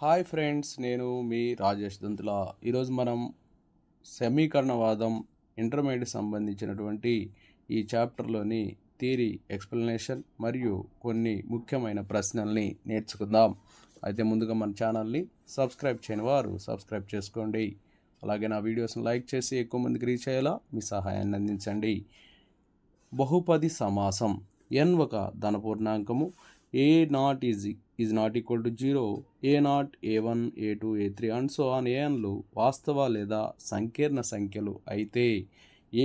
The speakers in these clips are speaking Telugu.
హాయ్ ఫ్రెండ్స్, నేను మీ రాజేష్ దంతుల. ఈరోజు మనం సమీకరణవాదం ఇంటర్మీడియట్ సంబంధించినటువంటి ఈ చాప్టర్లోని థియరీ ఎక్స్ప్లెనేషన్ మరియు కొన్ని ముఖ్యమైన ప్రశ్నల్ని నేర్చుకుందాం. అయితే ముందుగా మన ఛానల్ని సబ్స్క్రైబ్ చేయని వారు సబ్స్క్రైబ్ చేసుకోండి. అలాగే నా వీడియోస్ని లైక్ చేసి ఎక్కువ మందికి రీచ్ అయ్యేలా మీ సహాయాన్ని అందించండి. బహుపది సమాసం. n ఒక ధనపూర్ణాంకము. a0 is not equal to 0, a0, a1, a2, a3 and so on anలు వాస్తవ లేదా సంకీర్ణ సంఖ్యలు అయితే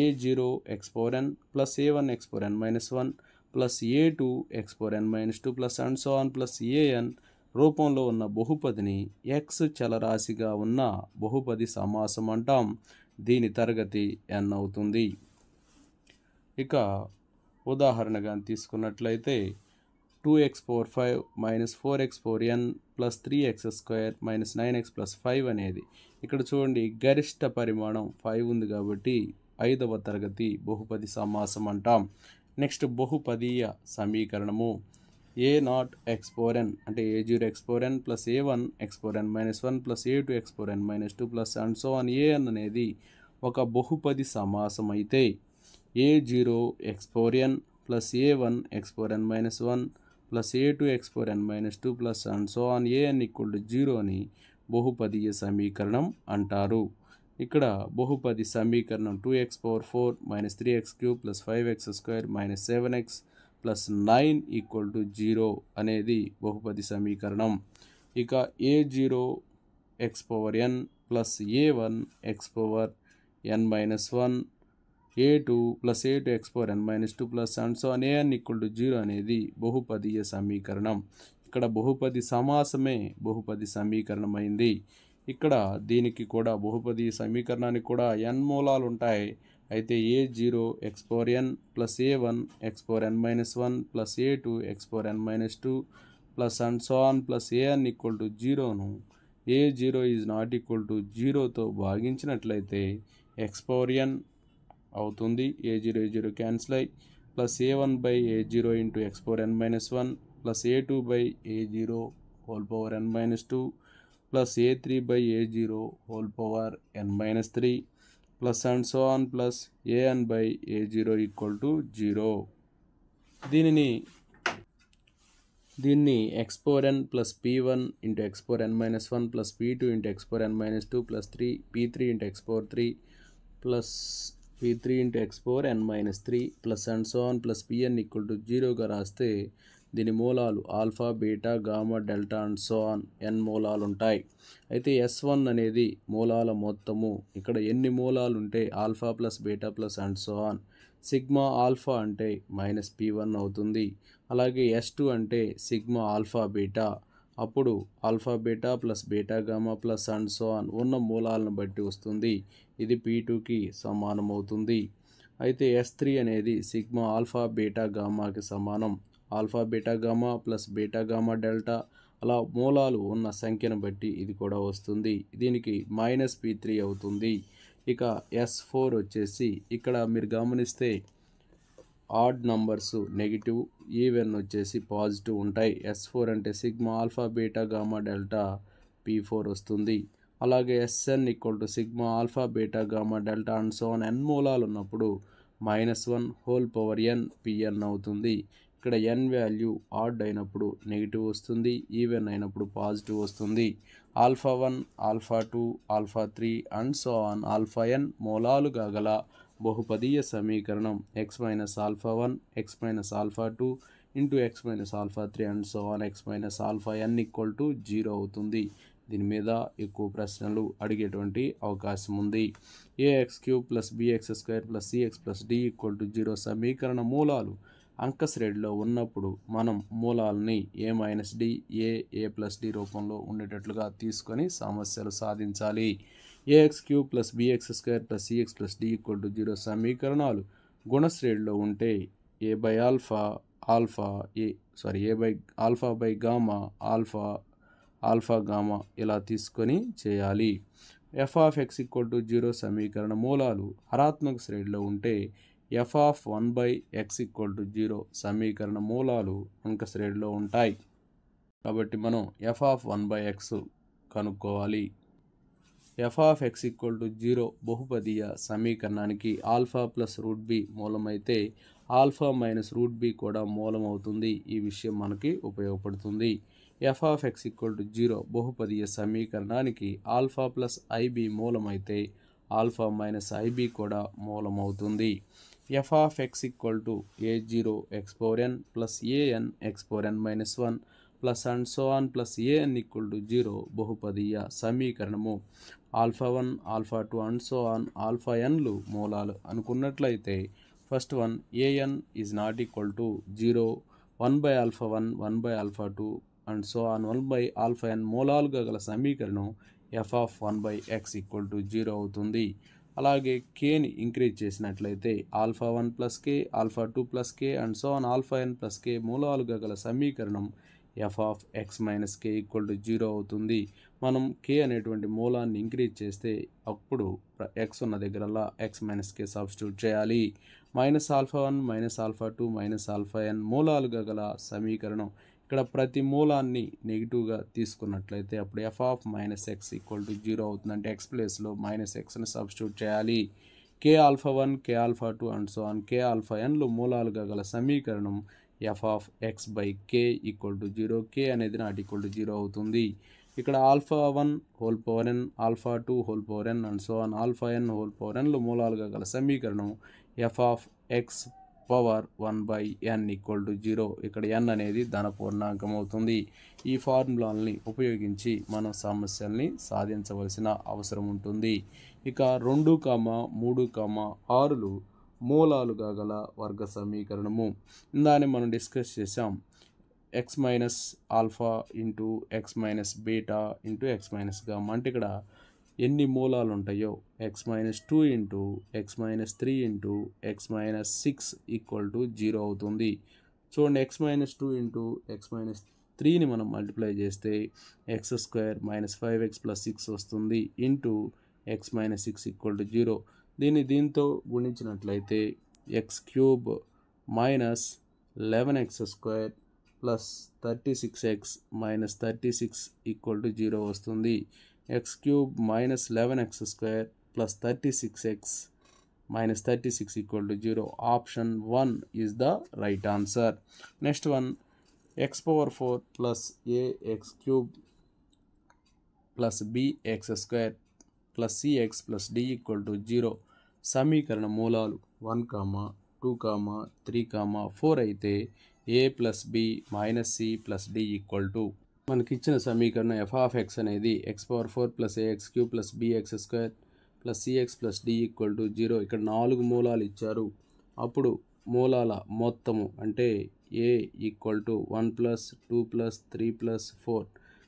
a0 x power n plus a1 x power n minus 1 plus a2 x power n minus 2 plus and so on plus an రూపంలో ఉన్న బహుపదిని x చలరాశిగా ఉన్న బహుపది సమాసం అంటాం. దీని తరగతి n అవుతుంది. ఇక ఉదాహరణగా తీసుకున్నట్లయితే 2x power 5 minus 4x power n plus 3x square minus 9x plus 5 అనేది ఇక్కడ చూడండి, గరిష్ట పరిమాణం 5 ఉంది కాబట్టి 5వ తరగతి బహుపది సమాసం అంటాం. నెక్స్ట్ బహుపదీయ సమీకరణము. a0 x power n అంటే a0 x power n plus a1 x power n minus 1 plus a2 x power n minus 2 plus and so on an అనేది ఒక బహుపది సమాసం అయితే a0 x power n plus a1 x power n minus 1 plus a2 x power n minus 2 plus and so on an equal to 0 అని బహుపదీయ సమీకరణం అంటారు. ఇక్కడ బహుపది సమీకరణం 2x power 4 minus 3x cube plus 5x square minus 7x plus 9 equal to 0 అనేది బహుపది సమీకరణం. ఇక a0 x power n plus a1 x power n minus 1 a2 plus a2 x power n minus 2 plus and so on an equal to 0 అనేది బహుపదీయ సమీకరణం. ఇక్కడ బహుపది సమాసమే బహుపది సమీకరణం అయింది. ఇక్కడ దీనికి కూడా బహుపది సమీకరణానికి కూడా n మూలాలు ఉంటాయి. అయితే a0 x power n plus a1 x power n minus 1 plus a2 x power n minus 2 plus and so on plus an equal to 0ను a0 is not equal to 0తో భాగించినట్లయితే x power n అవుతుంది. a0 a0 క్యాన్సిల్ అయ్యి plus a1 by a0 into x power n minus 1 plus a2 by a0 whole power n minus 2 plus a3 by a0 whole power n minus 3 plus and so on plus an by a0 equal to 0. దీన్ని x power n plus p1 into x power n minus 1 plus p2 into x power n minus 2 plus p3 into x power 3 plus p3 into x power n minus 3 plus and so on plus pn equal to 0గా రాస్తే దీని మూలాలు alpha, beta, gamma, delta and so on n మూలాలు ఉంటాయి. అయితే S1 అనేది మూలాల మొత్తము. ఇక్కడ ఎన్ని మూలాలు ఉంటే alpha plus beta plus and so on. Sigma alpha అంటే మైనస్ p1 అవుతుంది. అలాగే S2 అంటే సిగ్మా ఆల్ఫా బీటా. అప్పుడు alpha beta plus beta gamma plus and so on ఉన్న మూలాలను బట్టి వస్తుంది. ఇది p2కి సమానం అవుతుంది. అయితే S3 అనేది సిగ్మా ఆల్ఫా బీటా గామాకి సమానం. Alpha beta gamma plus beta gamma delta అలా మూలాలు ఉన్న సంఖ్యను బట్టి ఇది కూడా వస్తుంది. దీనికి మైనస్ p3 అవుతుంది. ఇక S4 వచ్చేసి ఇక్కడ మీరు గమనిస్తే ఆడ్ నంబర్స్ నెగిటివ్, ఈవెన్ వచ్చేసి పాజిటివ్ ఉంటాయి. S4 అంటే sigma alpha beta gamma delta p4 వస్తుంది. అలాగే Sn equal to sigma alpha beta gamma delta and so on n మూలాలు ఉన్నప్పుడు -1 హోల్ పవర్ n pn అవుతుంది. ఇక్కడ n వాల్యూ ఆడ్ అయినప్పుడు నెగిటివ్ వస్తుంది, ఈవెన్ అయినప్పుడు పాజిటివ్ వస్తుంది. Alpha 1, alpha 2, alpha 3 and so on alpha n మూలాలుగా గల బహుపదీయ సమీకరణం x minus alpha 1 x minus alpha 2 into x minus alpha 3 and so on x minus alpha n equal to 0 అవుతుంది. దీని మీద ఎక్కువ ప్రశ్నలు అడిగేటువంటి అవకాశం ఉంది. ax cube plus bx square plus cx plus d equal to 0 సమీకరణ మూలాలు అంక శ్రేణిలో ఉన్నప్పుడు మనం మూలాలని a minus d, a plus d రూపంలో ఉండేటట్లుగా తీసుకొని సమస్యలు సాధించాలి. ax cube plus bx square plus cx plus d equal to 0 సమీకరణాలు గుణశ్రేణిలో ఉంటే a by alpha by gamma alpha gamma ఇలా తీసుకొని చేయాలి. f of x equal to 0 సమీకరణ మూలాలు హరాత్మక శ్రేణిలో ఉంటే f of 1 by x equal to 0 సమీకరణ మూలాలు అంక శ్రేణిలో ఉంటాయి. కాబట్టి మనం f ఆఫ్ 1 బై x కనుక్కోవాలి. f(x)0 బహుపదీయ సమీకరణానికి ఆల్ఫా ప్లస్ రూట్ బి మూలమైతే ఆల్ఫా మైనస్ రూట్ బి కూడా మూలం అవుతుంది. ఈ విషయం మనకి ఉపయోగపడుతుంది. f(x)0 బహుపదీయ సమీకరణానికి ఆల్ఫా ప్లస్ ఐబి మూలమైతే ఆల్ఫా మైనస్ ఐబి కూడా మూలం అవుతుంది. f(x)a0(x)n plus an (x)n minus 1 plus and so on plus an=0 బహుపదీయ సమీకరణము alpha 1 alpha 2 and so on alpha nలు మూలాలు అనుకున్నట్లయితే first one an is not equal to 0 1/ఆల్ఫా 1 1/ఆల్ఫా 2 అండ్ సో ఆన్ 1/ఆల్ఫా n మూలాలుగా గల సమీకరణం f(1)x=0 అవుతుంది. అలాగే కేని ఇంక్రీజ్ చేసినట్లయితే alpha 1 plus K alpha 2 plus K and so on alpha n plus K మూలాలుగా గల సమీకరణం f(x-k)=0 అవుతుంది. మనం k అనేటువంటి మూలాన్ని ఇంక్రీజ్ చేస్తే అప్పుడు x ఉన్న దగ్గరలా x-k సబ్స్టిట్యూట్ చేయాలి. -ఆల్ఫా 1 -ఆల్ఫా 2 -ఆల్ఫా n మూలాలుగా గల సమీకరణం ఇక్కడ ప్రతి మూలాన్ని నెగిటివ్గా తీసుకున్నట్లయితే అప్పుడు f(-x)=0 అవుతుంది. అంటే x ప్లేస్లో -xని సబ్స్టిట్యూట్ చేయాలి. k alpha 1 k alpha 2 and so on k alpha nలు మూలాలుగా గల సమీకరణం f(x/k)=0 k అనేది నాట్ ఈక్వల్ టు 0 అవుతుంది. ఇక్కడ alpha 1 whole power n alpha 2 whole power n and so on alpha n whole power nలు మూలాలుగా గల సమీకరణం f(x)(1/n)=0. ఇక్కడ n అనేది ధన పూర్ణాంకం అవుతుంది. ఈ ఫార్ములాల్ని ఉపయోగించి మనం సమస్యల్ని సాధించవలసిన అవసరం ఉంటుంది. ఇక 2, 3, 6లు మూలాలుగా గల వర్గ సమీకరణము దాన్ని మనం డిస్కస్ చేసాం. x minus alpha into X minus beta into X minus gamma అంటే ఇక్కడ ఎన్ని మూలాలు ఉంటాయో x-2 into x-3 into x-6=0 అవుతుంది. చూడండి x-2 ఇంటూ x-3ని మనం మల్టిప్లై చేస్తే x² - 5x + 6 వస్తుంది ఇంటూ x-6=0. దీంతో గుణించినట్లయితే x³ - 11x² ప్లస్ 36x - 36=0 వస్తుంది. x³ - 11x² plus 36x - 36=0. Option 1 is the right answer. Next one x⁴ plus ax³ plus bx² plus cx plus d=0. సమీకరణ మూలాలు 1, 2, 3, 4 అయితే a plus b minus c plus d = మనకిచ్చిన సమీకరణం f(x) అనేది x⁴ plus ax³ plus bx² plus cx plus d=0. ఇక్కడ 4 మూలాలు ఇచ్చారు. అప్పుడు మూలాల మొత్తము అంటే a = 1 ప్లస్ 2 ప్లస్ 3 ప్లస్ 4.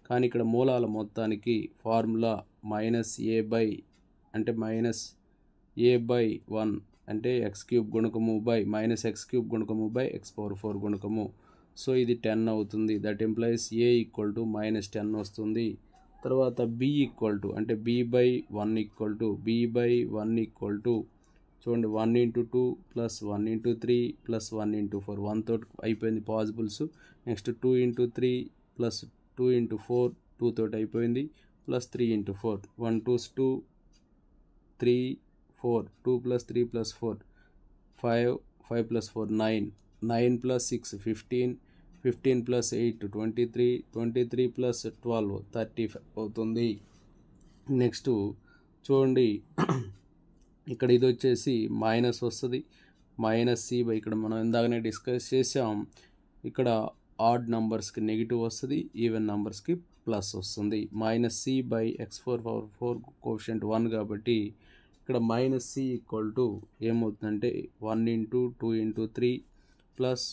కానీ ఇక్కడ మూలాల మొత్తానికి ఫార్ములా -a/1 అంటే x³ గుణకము బై -x³ గుణకము బై x⁴ గుణకము. సో ఇది 10 అవుతుంది. దట్ ఇంప్లైస్ a = -10 వస్తుంది. తర్వాత b అంటే b/1 చూడండి 1 × 2 ప్లస్ 1 × 3 ప్లస్ 1 × 4 1 తోటి అయిపోయింది పాసిబుల్స్. నెక్స్ట్ 2 × 3 ప్లస్ 2 × 4 2 తోటి అయిపోయింది plus 3 × 4 1 2s 2 3 4 2 plus 3 plus 4 5 5 plus 4 9 9 plus 6 15 15 plus 8 23 23 plus 12 35 అవుతుంది. నెక్స్ట్ చూడండి ఇక్కడ ఇది వచ్చేసి మైనస్ వస్తుంది -c ఇక్కడ మనం ఇందాకనే డిస్కస్ చేసాం. ఇక్కడ ఆడ్ నెంబర్స్కి నెగిటివ్ వస్తుంది, ఈవెన్ నెంబర్స్కి ప్లస్ వస్తుంది. -c/x⁴ కోఎఫిషియంట్ 1 కాబట్టి ఇక్కడ -c = ఏమవుతుందంటే 1 × 2 × 3 ప్లస్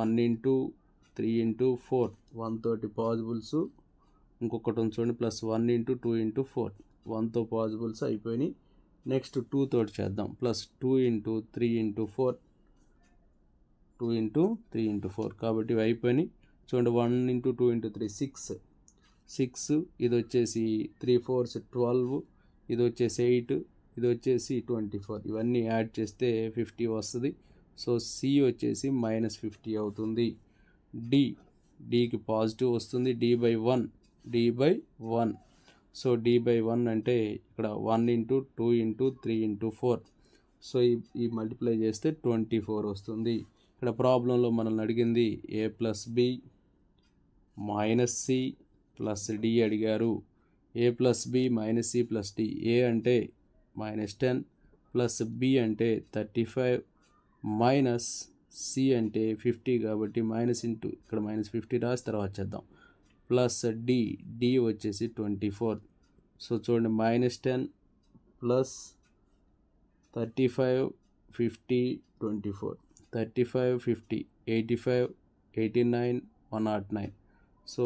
1 × 3 × 4 1 తోటి పాజిబుల్స్. ఇంకొకటి చూడండి ప్లస్ 1 × 2 × 4 1తో పాజిబుల్స్ అయిపోయినాయి. నెక్స్ట్ 2 తోటి చేద్దాం ప్లస్ 2 × 3 × 4 2 × 3 × 4 కాబట్టి ఇవి అయిపోయినాయి. చూడండి 1 × 2 × 3 6 ఇది వచ్చేసి 3 4s 12 ఇది వచ్చేసి 8 ఇది వచ్చేసి 24 ఇవన్నీ యాడ్ చేస్తే 50 వస్తుంది. సో c వచ్చేసి -50 అవుతుంది. dకి పాజిటివ్ వస్తుంది d/1 సో d/1 అంటే ఇక్కడ 1 ఇంటూ 2 ఇంటూ 3 ఇంటూ 4. సో ఈ మల్టిప్లై చేస్తే 24 వస్తుంది. ఇక్కడ ప్రాబ్లంలో మనల్ని అడిగింది a+b - c + d అడిగారు. a+b - c + d. a అంటే -10 ప్లస్ b అంటే 35 మైనస్ c అంటే 50 కాబట్టి మైనస్ ఇంటూ ఇక్కడ -50 రాసి తర్వాత చేద్దాం. ప్లస్ d వచ్చేసి 24. సో చూడండి -10 ప్లస్ 35 50 24 35 50 85 89 109. సో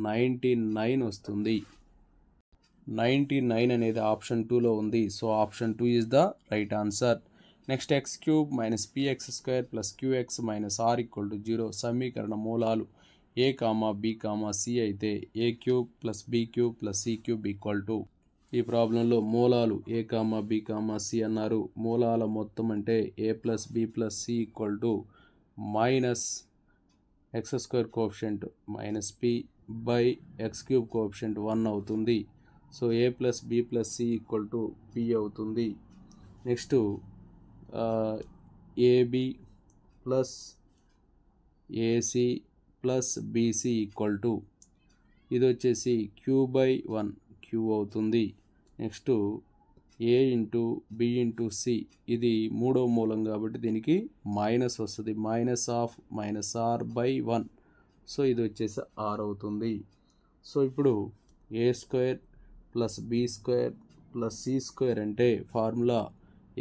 99 వస్తుంది. 99 అనేది ఆప్షన్ 2లో ఉంది. So option 2 is the right answer. Next x³ - px² + qx - r = 0 సమీకరణ మూలాలు a, b, c అయితే a³ + b³ + c³ ఈ ప్రాబ్లంలో మూలాలు a, b, c అన్నారు. మూలాల మొత్తం అంటే a + b + c -x² coefficient -p/x³ coefficient 1 అవుతుంది. So a + b + c p అవుతుంది. నెక్స్ట్ ab + ac + bc ఇది వచ్చేసి q/1 q అవుతుంది. Next a into b into c ఇది మూడో మూలం కాబట్టి దీనికి మైనస్ వస్తుంది. -r/1. సో ఇది వచ్చేసి r అవుతుంది. సో ఇప్పుడు a² + b² + c² అంటే formula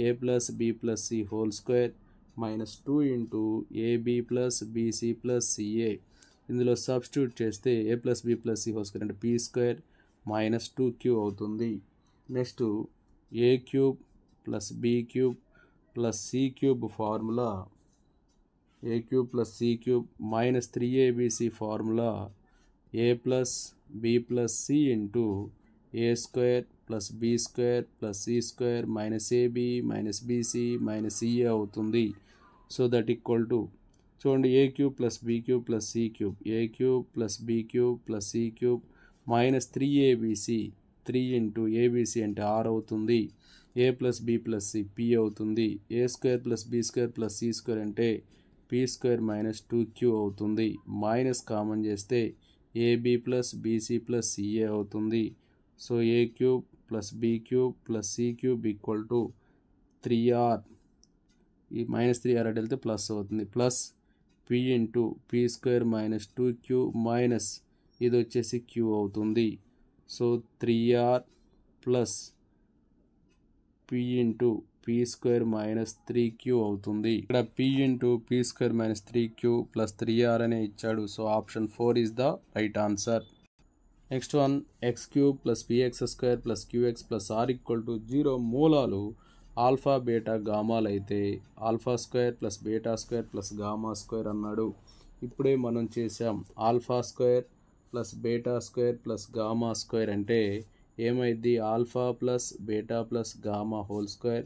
a + b + c హోల్² -2 into ab + bc + ca. ఇందులో సబ్స్టిట్యూట్ చేస్తే a + b + c హోల్² అంటే p² -2q అవుతుంది. Next a³ + b³ + c³ formula a³ + c³ -3abc formula a + b + c into a² + b² + c² -ab - bc - ca అవుతుంది. సో దట్ ఈక్వల్ టు చూడండి a³ + b³ + c³ a³ + b³ + c³ -3abc 3 into abc అంటే r అవుతుంది. a + b + c p అవుతుంది. a² + b² + c² అంటే p² -2q అవుతుంది. మైనస్ కామన్ చేస్తే ab + bc + ca అవుతుంది. So a³ + b³ + c³ 3r. ఈ -3r అటు వెళ్తే ప్లస్ అవుతుంది. Plus p into p² -2q minus ఇది వచ్చేసి q అవుతుంది. So 3r plus p into p² -3q అవుతుంది. ఇక్కడ p into p² -3q plus 3r అనే ఇచ్చాడు. So option 4 is the right answer. Next one x³ + px² + qx + r = 0 మూలాలు ఆల్ఫా బీటా గామాలు అయితే α² + β² + γ² అన్నాడు. ఇప్పుడే మనం చేసాం. α² + β² + γ² అంటే ఏమైంది alpha plus beta plus gamma whole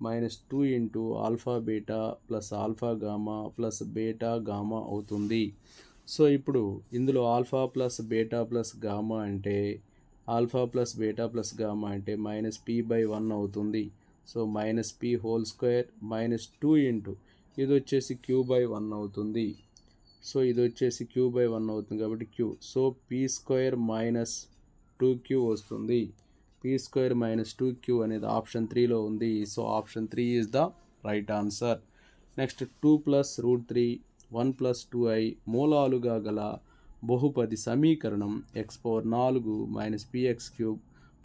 -2 into alpha beta plus alpha gamma plus beta gamma అవుతుంది. సో ఇప్పుడు ఇందులో alpha plus beta plus gamma అంటే alpha plus beta plus gamma అంటే -p/1 అవుతుంది. సో -p హోల్² -2 ఇంటూ ఇది వచ్చేసి q/1 అవుతుంది. సో ఇది వచ్చేసి q/1 అవుతుంది కాబట్టి q. సో p² -2q వస్తుంది. p² -2q అనేది ఆప్షన్ 3లో ఉంది. So option 3 is the right answer. Next 2 + √3 1 + 2i మూలాలుగా గల బహుపది సమీకరణం x⁴ - px³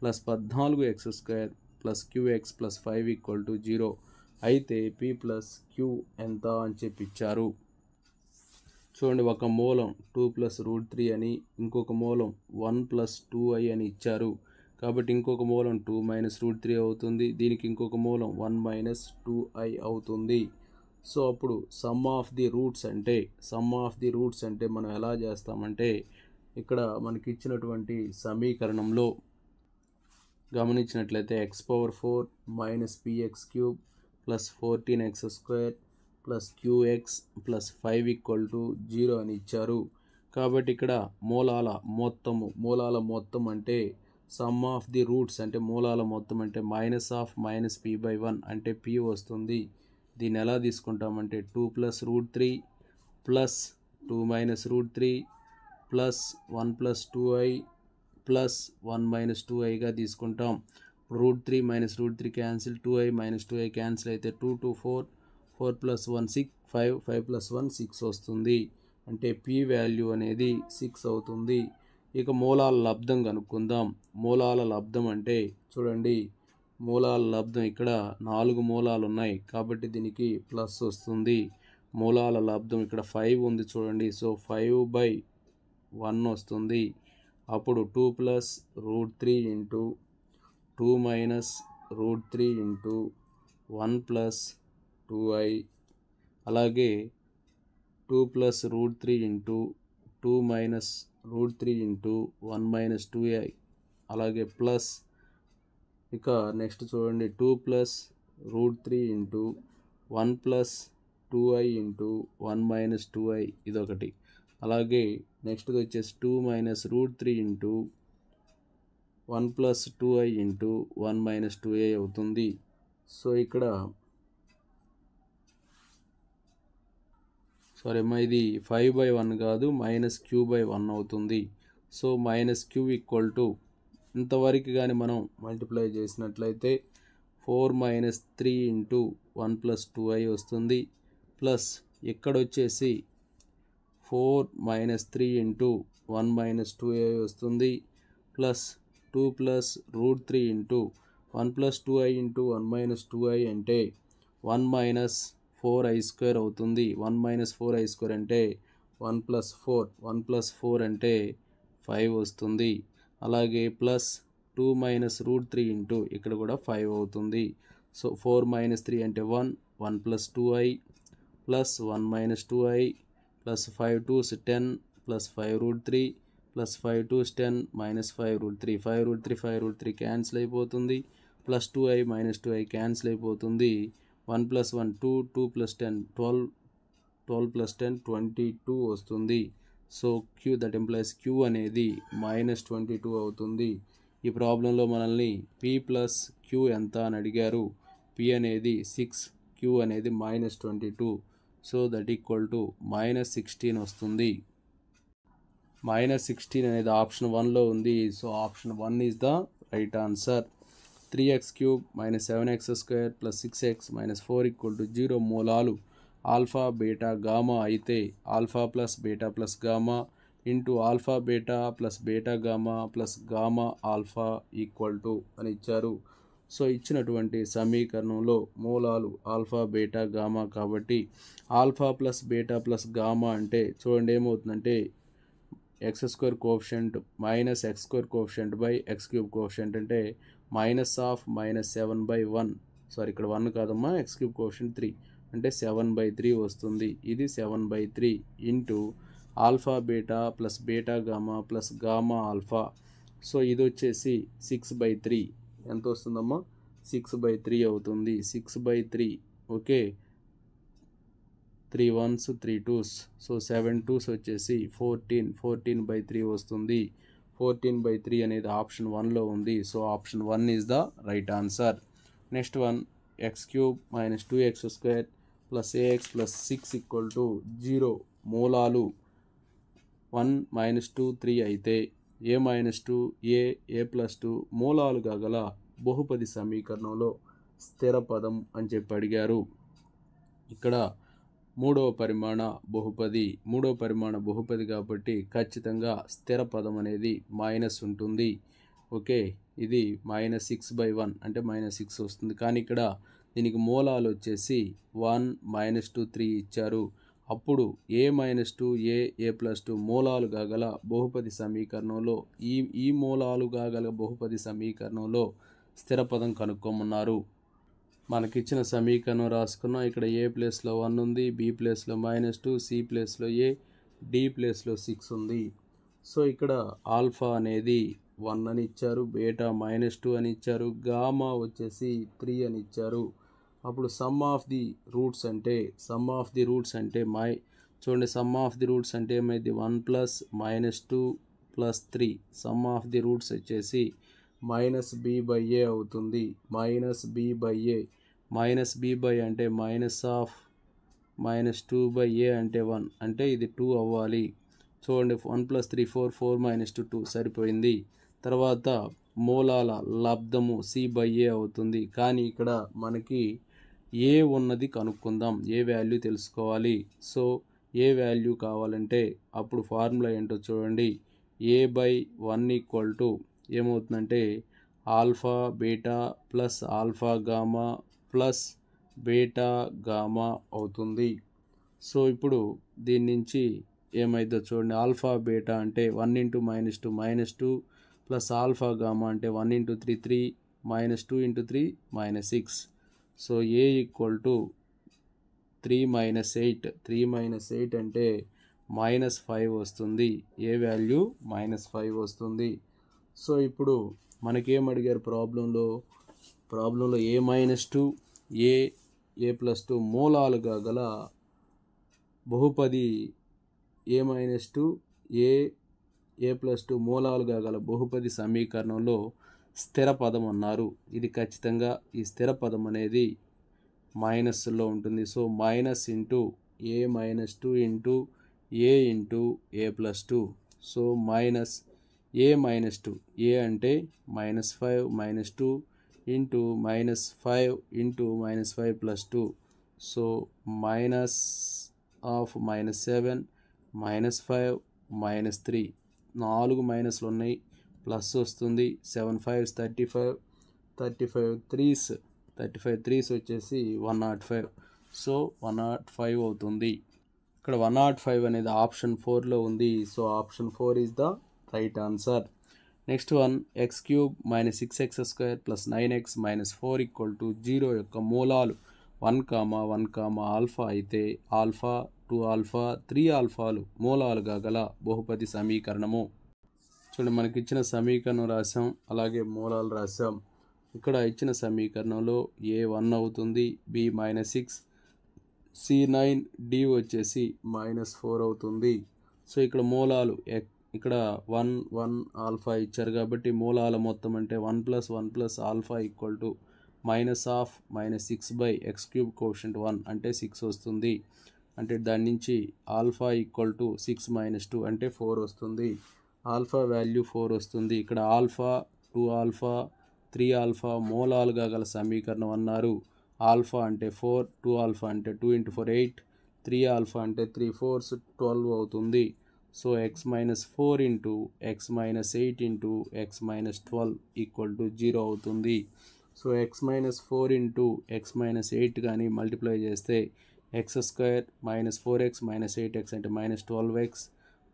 + 14x² + qx + 5 = 0 అయితే p + q ఎంత అని చెప్పిచ్చారు. చూడండి ఒక మూలం 2 + √3 అని ఇంకొక మూలం 1 + 2i అని ఇచ్చారు. కాబట్టి ఇంకొక మూలం 2 - √3 అవుతుంది. దీనికి ఇంకొక మూలం 1 - 2i అవుతుంది. సో అప్పుడు సమ్ ఆఫ్ ది రూట్స్ అంటే మనం ఎలా చేస్తామంటే ఇక్కడ మనకి ఇచ్చినటువంటి సమీకరణంలో గమనించినట్లయితే x⁴ - px³ + 14x² + qx + 5 = 0 అని ఇచ్చారు. కాబట్టి ఇక్కడ మూలాల మొత్తం అంటే సమ్ ఆఫ్ ది రూట్స్ అంటే మూలాల మొత్తం అంటే minus of minus P by 1 అంటే పీ వస్తుంది. దీన్ని ఎలా తీసుకుంటామంటే 2 plus root 3 plus 2 minus root 3 plus 1 plus 2i plus 1 minus 2iగా తీసుకుంటాం. Root 3 minus root 3 cancel, 2i minus 2i cancel అయితే 2 2 4 4 ప్లస్ 1 6 5 5 ప్లస్ 1 6 వస్తుంది. అంటే పీ వాల్యూ అనేది 6 అవుతుంది. ఇక మూలాల లబ్ధం కనుక్కుందాం. మూలాల లబ్ధం అంటే చూడండి, మూలాల లబ్ధం ఇక్కడ 4 మూలాలు ఉన్నాయి కాబట్టి దీనికి ప్లస్ వస్తుంది. మూలాల లబ్ధం ఇక్కడ 5 ఉంది చూడండి, సో 5/1 వస్తుంది. అప్పుడు 2 plus root 3 into 2 minus root 3 into 1 plus 2i, అలాగే 2 plus root 3 into 2 minus root 3 into 1 minus 2i, అలాగే ప్లస్ ఇక నెక్స్ట్ చూడండి 2 plus root 3 into 1 plus 2i into 1 minus 2i ఇదొకటి, అలాగే నెక్స్ట్ది వచ్చేసి 2 minus root 3 into 1 plus 2i into 1 minus 2i అవుతుంది. సో ఇక్కడ ఇది 5/1 కాదు, మైనస్ q/1 అవుతుంది. So minus q equal to ఇంతవరకు కానీ మనం మల్టిప్లై చేసినట్లయితే 4 మైనస్ 3 ఇంటూ 1 ప్లస్ 2i వస్తుంది. ప్లస్ ఇక్కడ వచ్చేసి 4 మైనస్ 3 ఇంటూ 1 మైనస్ 2i వస్తుంది. Plus 2 plus root 3 into 1 plus 2i into 1 minus 2i అంటే 1 మైనస్ 4i స్క్వేర్ అవుతుంది. 1 మైనస్ 4i స్క్వేర్ అంటే 1 ప్లస్ 4, 1 ప్లస్ 4 అంటే 5 వస్తుంది. అలాగే ప్లస్ 2 మైనస్ రూట్ 3 ఇంటూ ఇక్కడ కూడా 5 అవుతుంది. సో 4 మైనస్ 3 అంటే 1, 1 plus 2i plus 1 minus 2i plus 5 2s 10 plus 5 root 3 plus 5 2s 10 minus 5 root 3, 5 root 3 5 root 3 cancel అయిపోతుంది. Plus 2i minus 2i cancel అయిపోతుంది. 1 ప్లస్ 1 2, 2 ప్లస్ 10 12, 12 ప్లస్ 10 22 వస్తుంది. So Q that employees Q అనేది మైనస్ 22 అవుతుంది. ఈ ప్రాబ్లంలో మనల్ని పీ ప్లస్ క్యూ ఎంత అని అడిగారు. పీ అనేది 6, క్యూ అనేది minus 22. So that equal to minus 16 వస్తుంది. మైనస్ 16 అనేది ఆప్షన్ 1లో ఉంది. So option 1 is the right answer. 3x cube minus 7x square plus 6x minus 4 equal to 0 మూలాలు ఆల్ఫా బీటా గామా అయితే alpha plus beta plus gamma into alpha beta plus beta gamma plus gamma alpha equal to అని ఇచ్చారు. సో ఇచ్చినటువంటి సమీకరణంలో మూలాలు ఆల్ఫా బీటా గామా కాబట్టి alpha plus beta plus gamma అంటే చూడండి ఏమవుతుందంటే X square coefficient minus X square coefficient by X cube coefficient అంటే మైనస్ ఆఫ్ మైనస్ 7/1, సారీ ఇక్కడ 1 కాదమ్మా, ఎక్స్ క్యూబ్ కోఎఫిషియంట్ 3 అంటే 7/3 వస్తుంది. ఇది 7/3 into alpha beta plus beta gamma plus gamma alpha. So ఇది వచ్చేసి 6/3 ఎంత వస్తుందమ్మా, 6/3 అవుతుంది. 6/3 okay, 3 1s 3 2s, so 7 2s వచ్చేసి 14, 14/3 వస్తుంది. 14/3 అనేది ఆప్షన్ 1లో ఉంది. So option 1 is the right answer. Next one X cube minus 2x square plus ax plus 6 equal to 0 మూలాలు 1 మైనస్ 2 3 అయితే a మైనస్ 2 a ప్లస్ 2 మూలాలుగా గల బహుపది సమీకరణంలో స్థిర పదం అని చెప్పి అడిగారు. ఇక్కడ మూడవ పరిమాణ బహుపది కాబట్టి ఖచ్చితంగా స్థిర పదం అనేది మైనస్ ఉంటుంది. ఓకే, ఇది మైనస్ 6/1 అంటే మైనస్ 6 వస్తుంది. కానీ ఇక్కడ దీనికి మూలాలు వచ్చేసి 1 మైనస్ 2 3 ఇచ్చారు. అప్పుడు a మైనస్ 2 a ప్లస్ 2 మూలాలుగా గల బహుపది సమీకరణంలో ఈ మూలాలుగా గల బహుపది సమీకరణంలో స్థిర పదం కనుక్కోమన్నారు. మనకిచ్చిన సమీకరణం రాసుకున్నాం. ఇక్కడ ఏ ప్లేస్లో 1 ఉంది, బి ప్లేస్లో -2, సి ప్లేస్లో a, డి ప్లేస్లో 6 ఉంది. సో ఇక్కడ ఆల్ఫా అనేది 1 అని ఇచ్చారు, బీటా -2 అని ఇచ్చారు, గామా వచ్చేసి 3 అని ఇచ్చారు. అప్పుడు సమ్ ఆఫ్ ది రూట్స్ అంటే చూడండి, సమ్ ఆఫ్ ది రూట్స్ అంటే ఏమైంది 1 plus -2 plus 3, sum of the roots వచ్చేసి మైనస్ బి బై ఏ అవుతుంది. Minus b by a, minus b by అంటే minus of minus 2 by a అంటే 1, అంటే ఇది 2 అవ్వాలి. చూడండి 1 + 3 4, 4 - 2 2 సరిపోయింది. తర్వాత మూలాల లబ్ధము సి బై ఏ అవుతుంది. కానీ ఇక్కడ మనకి ఏ ఉన్నది కనుక్కుందాం, ఏ వాల్యూ తెలుసుకోవాలి. సో ఏ వాల్యూ కావాలంటే అప్పుడు ఫార్ములా ఏంటో చూడండి. ఏ బై 1 ఈక్వల్ టు ఏమవుతుందంటే alpha beta plus alpha gamma plus beta gamma అవుతుంది. సో ఇప్పుడు దీని నుంచి ఏమైందో చూడండి. ఆల్ఫా బీటా అంటే 1 × -2 ప్లస్ ఆల్ఫా గామా అంటే 1 × 3 3 -2 × 3 -6. సో ఏ ఈక్వల్ టు 3 - 8, 3 - 8 అంటే -5 వస్తుంది. ఏ వాల్యూ -5 వస్తుంది. సో ఇప్పుడు మనకేం అడిగారు ప్రాబ్లంలో ఏ -2 a+2 మూలాలుగా గల బహుపది a-2 a+2 మూలాలుగా గల బహుపది సమీకరణంలో స్థిర పదం అన్నారు. ఇది ఖచ్చితంగా ఈ స్థిర పదం అనేది మైనస్లో ఉంటుంది. So minus into a -2 into a into a+2. So minus a -2, a అంటే -5 -2 into -5 into -5 + 2. So minus of -7 -5 -3, 4 మైనస్లు ఉన్నాయి, ప్లస్ వస్తుంది. 7 5s 35, 35 3s వచ్చేసి 105. సో 105 అవుతుంది. ఇక్కడ 105 అనేది ఆప్షన్ 4లో ఉంది. So option 4 is the right answer. Next one, x³ - 6x² + 9x - 4 = 0 యొక్క మూలాలు 1, 1, ఆల్ఫా అయితే ఆల్ఫా 2 ఆల్ఫా 3 ఆల్ఫాలు మూలాలుగా గల బహుపది సమీకరణము. చూడండి మనకి ఇచ్చిన సమీకరణం రాసాం, అలాగే మూలాలు రాసాం. ఇక్కడ ఇచ్చిన సమీకరణంలో a 1 అవుతుంది, b -6, c 9, d వచ్చేసి -4 అవుతుంది. సో ఇక్కడ మూలాలు ఇక్కడ 1 1 ఆల్ఫా ఇచ్చారు కాబట్టి మూలాల మొత్తం అంటే 1 + 1 + alpha equal to -6/x³ quotient 1 అంటే 6 వస్తుంది. అంటే దాని నుంచి ఆల్ఫా ఈక్వల్ టు 6 - 2 అంటే 4 వస్తుంది. ఆల్ఫా వాల్యూ 4 వస్తుంది. ఇక్కడ ఆల్ఫా 2 ఆల్ఫా 3 ఆల్ఫా మూలాలుగా గల సమీకరణం అన్నారు. ఆల్ఫా అంటే 4, 2 ఆల్ఫా అంటే 2 × 4 8, 3 ఆల్ఫా అంటే 3 4s 12 అవుతుంది. So x - 4 into x - 8 into x - 12 = 0 అవుతుంది. సో x - 4 ఇంటూ x - 8 కానీ మల్టిప్లై చేస్తే x² - 4x - 8x అంటే -12x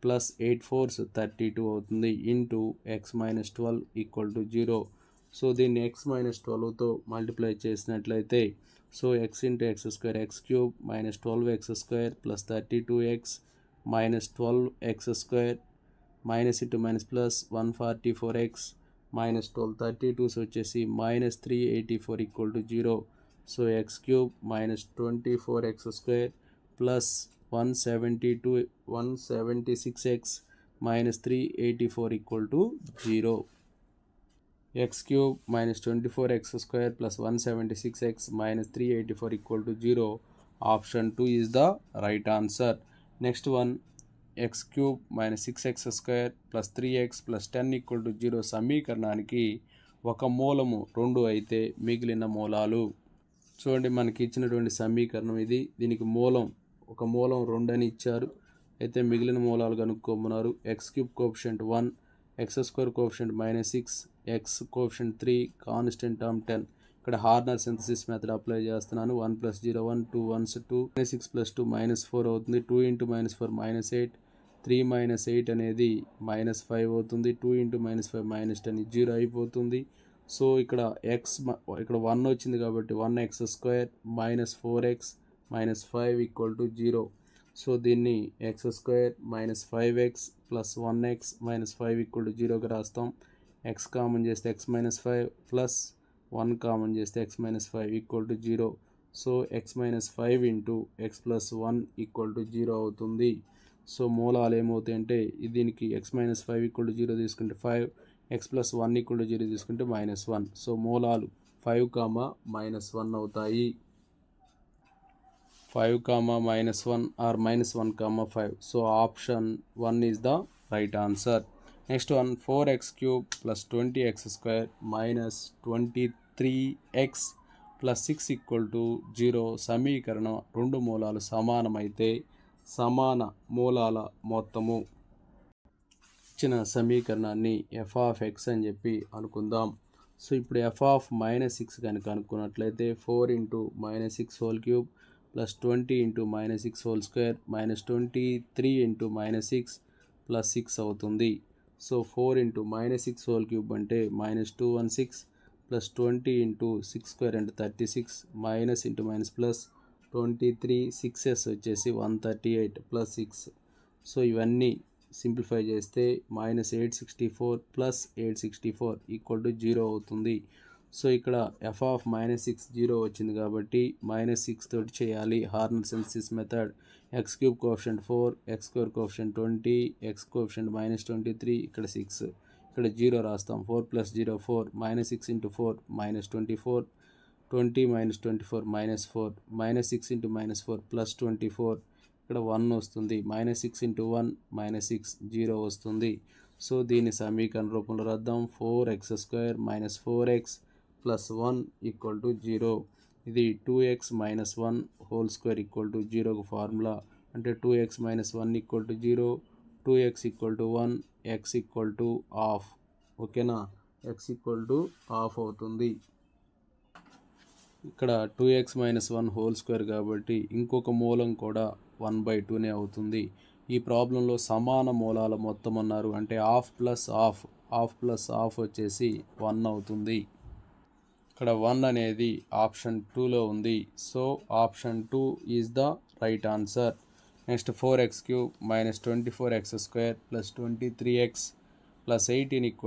ప్లస్ 8 4s 32 అవుతుంది. Into x - 12 = 0. సో దీన్ని x - 12తో మల్టిప్లై చేసినట్లయితే so x × x² x³ - 12x² plus 32x - 12x² minus into minus plus 144x - 12 32s వచ్చేసి -384 = 0. So x³ - 24x² plus 176x - 384 = 0. x³ - 24x² plus 176x - 384 = 0. Option 2 is the right answer. Next one, x³ - 6x² plus 3x plus 10 = 0 సమీకరణానికి ఒక మూలము 2 అయితే మిగిలిన మూలాలు. చూడండి మనకి ఇచ్చినటువంటి సమీకరణం ఇది. దీనికి ఒక మూలం 2 అని ఇచ్చారు. అయితే మిగిలిన మూలాలు కనుక్కోమన్నారు. x³ coefficient 1, x² coefficient -6, x coefficient 3, constant term 10. ఇక్కడ హార్నర్ సింథసిస్ మెథడ్ అప్లై చేస్తున్నాను. 1 + 0 1, 2 1s 2, -6 + 2 -4 అవుతుంది. 2 × -4 -8, 3 - 8 అనేది -5 అవుతుంది. 2 × -5 -10 0 అయిపోతుంది. సో ఇక్కడ ఇక్కడ 1 వచ్చింది కాబట్టి 1x² - 4x - 5 = 0. సో దీన్ని x² - 5x plus 1x - 5 = 0గా రాస్తాం. x కామన్ చేస్తే x - 5 ప్లస్ 1 కామన్ చేస్తే x - 5 = 0. So x - 5 into x + 1 = 0 అవుతుంది. సో మూలాలు ఏమవుతాయంటే దీనికి x - 5 = 0 తీసుకుంటే 5 ఎక్స్ ప్లస్ 1 ఈక్వల్ టు 0 తీసుకుంటే -1. సో మూలాలు 5, -1 అవుతాయి. 5, -1 or -1, 5. So option 1 is the right answer. Next one, 4x cube plus 20x square minus 23x plus 6 equal to 0. సమీకరణం రెండు మూలాలు సమానమైతే సమాన మూలాల మొత్తము. ఇచ్చిన సమీకరణాన్ని f of x అని చెప్పి అనుకుందాం. సో ఇప్పుడు f of -6 కనుక అనుకున్నట్లయితే 4 into -6 whole cube plus 20 into -6 whole square minus 23 into -6 plus 6 అవుతుంది. సో 4 into -6 whole cube అంటే -216 plus 20 into 6 square అంటే 36 minus into minus plus 23 6s వచ్చేసి 138 plus 6. సో ఇవన్నీ సింప్లిఫై చేస్తే -864 plus 864 ఈక్వల్ టు 0 అవుతుంది. సో ఇక్కడ f of -6 0 వచ్చింది కాబట్టి -6 తోటి చేయాలి. Horner synthesis method. x cube coefficient 4, x square coefficient 20, x coefficient -23, ఇక్కడ 6, ఇక్కడ 0 రాస్తాం. 4 + 0 4, -6 × 4 -24, 20 - 24 -4, -6 × -4 +24, ఇక్కడ 1 వస్తుంది. -6 × 1 -6 0 వస్తుంది. సో దీన్ని సమీకరణ రూపంలో రాద్దాం. 4x² - 4x + 1 = 0. ఇది 2x - 1 హోల్ స్క్వేర్ = 0కు ఫార్ములా. అంటే 2x - 1 = 0, 2x = 1, x = ½. ఓకేనా, x = ½ అవుతుంది. ఇక్కడ 2x - 1 హోల్ స్క్వేర్ కాబట్టి ఇంకొక మూలం కూడా 1/2నే అవుతుంది. ఈ ప్రాబ్లంలో సమాన మూలాల మొత్తం అన్నారు. అంటే ½ + ½, ½ + ½ వచ్చేసి 1 అవుతుంది. ఇక్కడ 1 అనేది ఆప్షన్ 2లో ఉంది. So option 2 is the right answer. Next 4x³ - 24x² + 23x + 18 =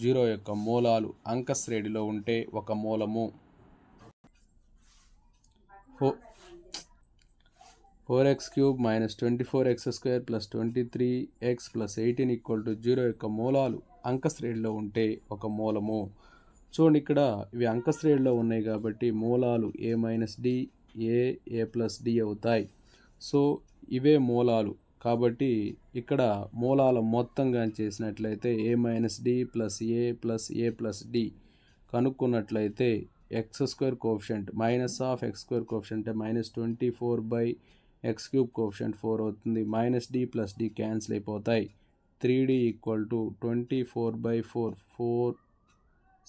0 యొక్క మూలాలు అంక శ్రేణిలో ఉంటే ఒక మూలము. 4x³ - 24x² + 23x + 18 = 0 యొక్క మూలాలు అంక శ్రేణిలో ఉంటే ఒక మూలము. చూడండి, ఇక్కడ ఇవి అంక శ్రేణిలో ఉన్నాయి కాబట్టి మూలాలు a - d, a + d అవుతాయి. సో ఇవే మూలాలు కాబట్టి ఇక్కడ మూలాల మొత్తంగా చేసినట్లయితే a - d + a + d కనుక్కున్నట్లయితే x² coefficient -(x² coefficient) -24/x³ coefficient 4 అవుతుంది. -d + d క్యాన్సిల్ అయిపోతాయి. 3d = 24/4, 4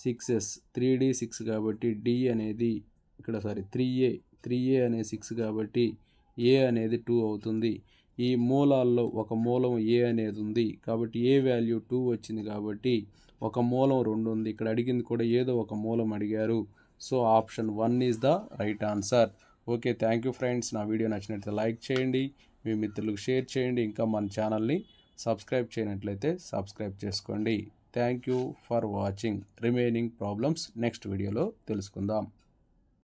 6s, 3d 6 కాబట్టి d అనేది ఇక్కడ 3a అనే 6 కాబట్టి a అనేది 2 అవుతుంది. ఈ మూలాల్లో ఒక మూలం a అనేది ఉంది కాబట్టి a వాల్యూ 2 వచ్చింది కాబట్టి ఒక మూలం 2 ఉంది. ఇక్కడ అడిగింది కూడా ఏదో ఒక మూలం అడిగారు. So option 1 is the right answer. Okay, thank you friends. నా వీడియో నచ్చినట్లయితే లైక్ చేయండి, మీ మిత్రులకు షేర్ చేయండి. ఇంకా మన ఛానల్ని సబ్స్క్రైబ్ చేయనట్లయితే సబ్స్క్రైబ్ చేసుకోండి. Thank you for watching. Remaining problems next వీడియోలో తెలుసుకుందాం.